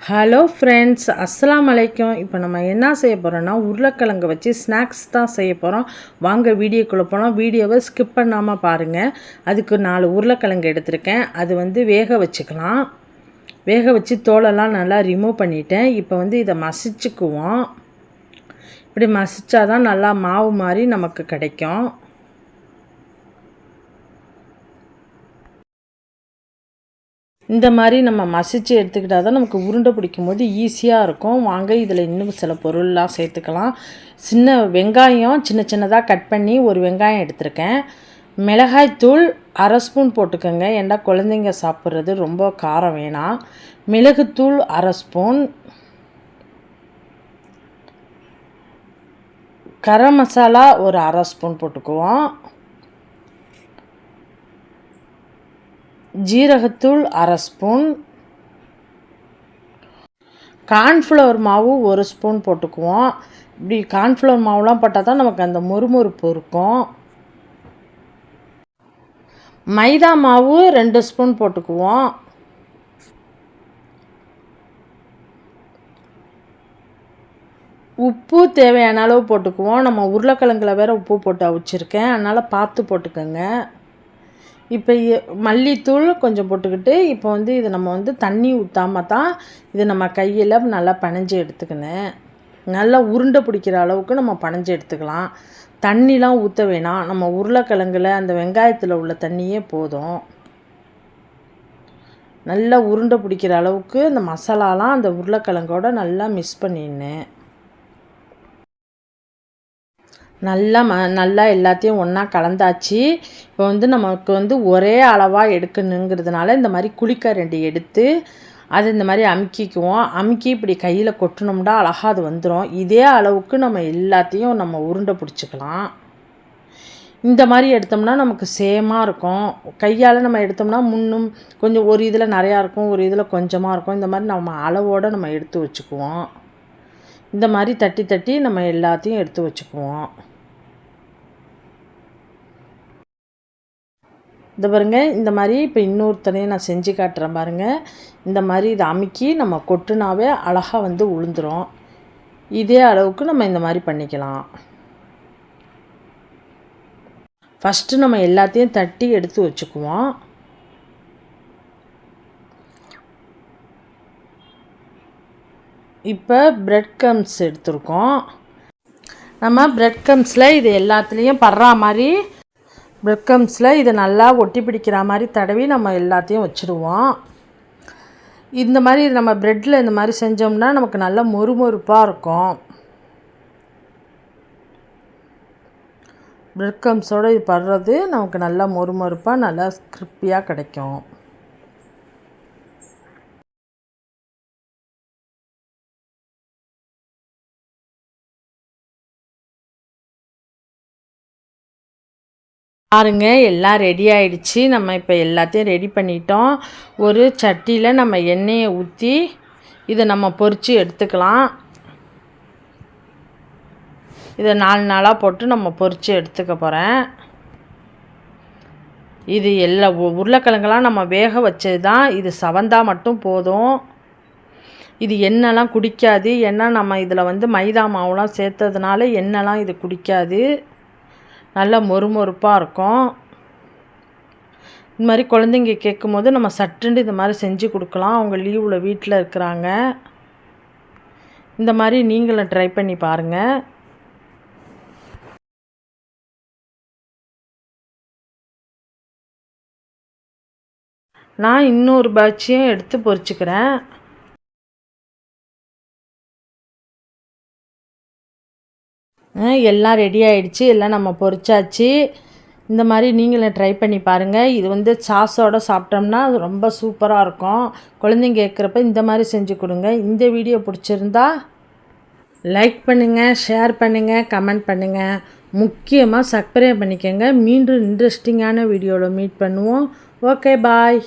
Hello friends, அஸ்ஸலாமு அலைக்கும். இப்போ நம்ம என்ன செய்ய போகிறோன்னா உருளைக்கிழங்கு வச்சு ஸ்நாக்ஸ் தான் செய்ய போகிறோம். வாங்க வீடியோக்குள்ளே போனால் வீடியோவை ஸ்கிப் பண்ணாமல் பாருங்கள். அதுக்கு 4 உருளைக்கிழங்கு எடுத்திருக்கேன். அது வேக வச்சுக்கலாம். வேக வச்சு தோலெல்லாம் நல்லா ரிமூவ் பண்ணிட்டேன். இப்போ இதை மசிச்சுக்குவோம். இப்படி மசித்தா தான் நல்லா மாவு மாதிரி நமக்கு கிடைக்கும். இந்த மாதிரி நம்ம மசித்து எடுத்துக்கிட்டால் தான் நமக்கு உருண்டை பிடிக்கும் போது ஈஸியாக இருக்கும். வாங்க இதில் இன்னும் சில பொருள்லாம் சேர்த்துக்கலாம். சின்ன வெங்காயம் சின்னதாக கட் பண்ணி ஒரு வெங்காயம் எடுத்திருக்கேன். மிளகாய்த்தூள் அரை ஸ்பூன் போட்டுக்கோங்க, ஏன்னா குழந்தைங்க சாப்பிட்றது ரொம்ப காரம் வேணாம். மிளகுத்தூள் அரை ஸ்பூன், கரம் மசாலா ஒரு அரை ஸ்பூன் போட்டுக்குவோம், ஜீரகத்தூள் அரை ஸ்பூன், கார்ன்ஃப்ளவர் மாவு ஒரு ஸ்பூன் போட்டுக்குவோம். இப்படி கார்ன்ஃப்ளவர் மாவுலாம் போட்டால் தான் நமக்கு அந்த மொறுமொறுப்பு இருக்கும். மைதா மாவு 2 ஸ்பூன் போட்டுக்குவோம். உப்பு தேவையான அளவு போட்டுக்குவோம். நம்ம உருளைக்கிழங்குல வேறு உப்பு போட்டு அவிச்சிருக்கேன், அதனால் பார்த்து போட்டுக்கோங்க. இப்போ மல்லித்தூள் கொஞ்சம் போட்டுக்கிட்டு இப்போ இதை நம்ம தண்ணி ஊற்றாமல் தான் இதை நம்ம கையில் நல்லா பனைஞ்சு எடுத்துக்கணும். நல்லா உருண்டை பிடிக்கிற அளவுக்கு நம்ம பனைஞ்சு எடுத்துக்கலாம். தண்ணிலாம் ஊற்ற வேணாம். நம்ம உருளைக்கிழங்குல அந்த வெங்காயத்தில் உள்ள தண்ணியே போதும். நல்லா உருண்டை பிடிக்கிற அளவுக்கு அந்த மசாலாலாம் அந்த உருளைக்கிழங்கோட நல்லா மிக்ஸ் பண்ணிடணும். நல்லா எல்லாத்தையும் ஒன்றா கலந்தாச்சு. இப்போ நமக்கு ஒரே அளவாக எடுக்கணுங்கிறதுனால இந்த மாதிரி குழிக்கரண்டி எடுத்து அது இந்த மாதிரி அமுக்கிக்குவோம். அமுக்கி இப்படி கையில் கொட்டினோம்னா அழகாக அது வந்துடும். இதே அளவுக்கு நம்ம எல்லாத்தையும் நம்ம உருண்டை பிடிச்சிக்கலாம். இந்த மாதிரி எடுத்தோம்னா நமக்கு சேமாக இருக்கும். கையால் நம்ம எடுத்தோம்னா முன்னும் கொஞ்சம் ஒரு இதில் நிறையா இருக்கும், ஒரு இதில் கொஞ்சமாக இருக்கும். இந்த மாதிரி நம்ம அளவோடு நம்ம எடுத்து வச்சுக்குவோம். இந்த மாதிரி தட்டி நம்ம எல்லாத்தையும் எடுத்து வச்சுக்குவோம். இந்த பாருங்கள், இந்த மாதிரி இப்போ இன்னொருத்தனையும் நான் செஞ்சு காட்டுறேன் பாருங்கள். இந்த மாதிரி இதை அமுக்கி நம்ம கொட்டுனாவே அழகாக உளுந்துரும். இதே அளவுக்கு நம்ம இந்த மாதிரி பண்ணிக்கலாம். ஃபஸ்ட்டு நம்ம எல்லாத்தையும் தட்டி எடுத்து வச்சுக்குவோம். இப்போ பிரெட் க்ரம்ஸ் எடுத்துருக்கோம். நம்ம பிரெட் க்ரம்ஸில் இது எல்லாத்துலேயும் படுற மாதிரி பிரெட் க்ரம்ஸில் இதை நல்லா ஒட்டி பிடிக்கிற மாதிரி தடவி நம்ம எல்லாத்தையும் வச்சுடுவோம். இந்த மாதிரி நம்ம ப்ரெட்டில் இந்த மாதிரி செஞ்சோம்னா நமக்கு நல்லா மொறுமொறுப்பாக இருக்கும். பிரெட் க்ரம்ஸோடு இது படுறது நமக்கு நல்லா மொறுமொறுப்பாக நல்லா கிரிப்பியாக கிடைக்கும். பாருங்க, எல்லாம் ரெடி ஆகிடுச்சு. நம்ம இப்போ எல்லாத்தையும் ரெடி பண்ணிட்டோம். ஒரு சட்டியில் நம்ம எண்ணெயை ஊற்றி இதை நம்ம பொரித்து எடுத்துக்கலாம். இதை 4 நாளாக போட்டு நம்ம பொரித்து எடுத்துக்க போகிறேன். இது எல்லா உருளைக்கிழங்கெல்லாம் நம்ம வேக வச்சது தான். இது சவந்தால் மட்டும் போதும். இது எண்ணெய்லாம் குடிக்காது. ஏன்னா நம்ம இதில் மைதா மாவுலாம் சேர்த்ததுனால எண்ணெய்லாம் இது குடிக்காது. நல்லா மொறுமொறுப்பாக இருக்கும். இந்த மாதிரி குழந்தைங்க கேட்கும்போது நம்ம சட்டுண்டு இந்த மாதிரி செஞ்சு கொடுக்கலாம். அவங்க லீவில் வீட்டில் இருக்கிறாங்க. இந்த மாதிரி நீங்களும் ட்ரை பண்ணி பாருங்கள். நான் இன்னொரு பேட்சையும் எடுத்து பொரிச்சுக்கிறேன். எல்லாம் ரெடி ஆகிடுச்சு. எல்லாம் நம்ம பொரிச்சாச்சு. இந்த மாதிரி நீங்களும் ட்ரை பண்ணி பாருங்கள். இது சாஸோடு சாப்பிட்டோம்னா ரொம்ப சூப்பராக இருக்கும். குழந்தைங்க கேட்குறப்ப இந்த மாதிரி செஞ்சு கொடுங்க. இந்த வீடியோ பிடிச்சிருந்தா லைக் பண்ணுங்கள், ஷேர் பண்ணுங்கள், கமெண்ட் பண்ணுங்கள். முக்கியமாக சப்ஸ்கிரைப் பண்ணிக்கோங்க. மீண்டும் இன்ட்ரெஸ்டிங்கான வீடியோவில் மீட் பண்ணுவோம். ஓகே, பாய்.